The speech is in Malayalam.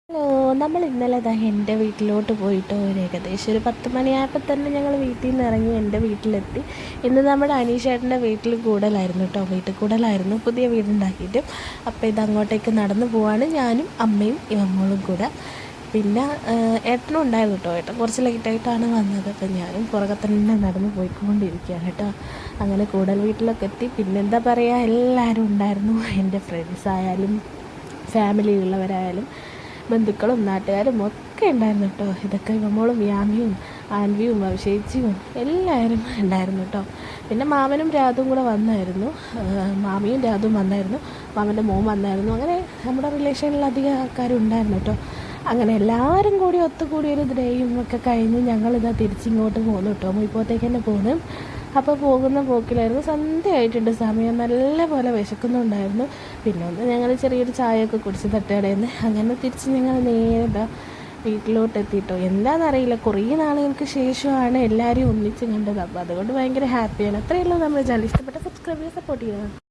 ഹലോ, നമ്മൾ ഇന്നലെ എൻ്റെ വീട്ടിലോട്ട് പോയിട്ട് ഏകദേശം ഒരു 10 മണിയായപ്പോൾ തന്നെ ഞങ്ങൾ വീട്ടിൽ നിന്ന് ഇറങ്ങി എൻ്റെ വീട്ടിലെത്തി. ഇന്ന് നമ്മുടെ അനീഷേട്ടൻ്റെ വീട്ടിൽ കൂടലായിരുന്നു കേട്ടോ, വീട്ടിൽ കൂടലായിരുന്നു, പുതിയ വീടുണ്ടാക്കിയിട്ട്. അപ്പോൾ അങ്ങോട്ടേക്ക് നടന്നു പോവാണ് ഞാനും അമ്മയും ഇവമ്മോളും കൂടെ. പിന്നെ ഏട്ടനും ഉണ്ടായിരുന്നു കേട്ടോ, ഏട്ടൻ കുറച്ച് ലേറ്റായിട്ടാണ് വന്നത്. അപ്പം ഞാനും പുറകെ തന്നെ നടന്ന് പോയിക്കൊണ്ടിരിക്കുകയാണ് കേട്ടോ. അങ്ങനെ കൂടൽ വീട്ടിലൊക്കെ എത്തി. പിന്നെന്താ പറയുക, എല്ലാവരും ഉണ്ടായിരുന്നു, എൻ്റെ ഫ്രണ്ട്സായാലും ഫാമിലി ഉള്ളവരായാലും ബന്ധുക്കളും നാട്ടുകാരും ഒക്കെ ഉണ്ടായിരുന്നു കേട്ടോ. ഇതൊക്കെ ഇവമ്മോളും വ്യാമിയും ആൻവിയും അഭിഷേച്ചിയും എല്ലാവരും ഉണ്ടായിരുന്നു കേട്ടോ. പിന്നെ മാമനും രാധുവും കൂടെ വന്നായിരുന്നു, മാമിയും രാധുവും വന്നായിരുന്നു, മാമൻ്റെ മോൻ വന്നായിരുന്നു. അങ്ങനെ നമ്മുടെ റിലേഷനിൽ അധികം ആൾക്കാരും ഉണ്ടായിരുന്നു കേട്ടോ. അങ്ങനെ എല്ലാവരും കൂടി ഒത്തുകൂടി ഒരു ഡേയും ഒക്കെ കഴിഞ്ഞ് ഞങ്ങളിതാ തിരിച്ചിങ്ങോട്ട് പോന്നു കേട്ടോ, മുയിപ്പോത്തേക്ക് തന്നെ പോന്നു. അപ്പോൾ പോകുന്ന പോക്കിലായിരുന്നു, സന്ധ്യയായിട്ടുണ്ട് സമയം, നല്ല പോലെ വിശക്കുന്നുണ്ടായിരുന്നു. പിന്നെ ഒന്ന് ഞങ്ങൾ ചെറിയൊരു ചായയൊക്കെ കുടിച്ച് തട്ടുകടയിൽ അങ്ങനെ തിരിച്ച് ഞങ്ങൾ നേരെ വീട്ടിലോട്ട് എത്തിയിട്ടോ. എന്താണെന്നറിയില്ല, കുറേ നാളുകൾക്ക് ശേഷമാണ് എല്ലാവരും ഒന്നിച്ച് കണ്ടത്. അപ്പോൾ അതുകൊണ്ട് ഭയങ്കര ഹാപ്പിയാണ്. അത്രയുള്ളൂ നമ്മുടെ ചാനൽ. ഇഷ്ടപ്പെട്ട സബ്സ്ക്രൈബ് ചെയ്യുക, സപ്പോർട്ട് ചെയ്യുക.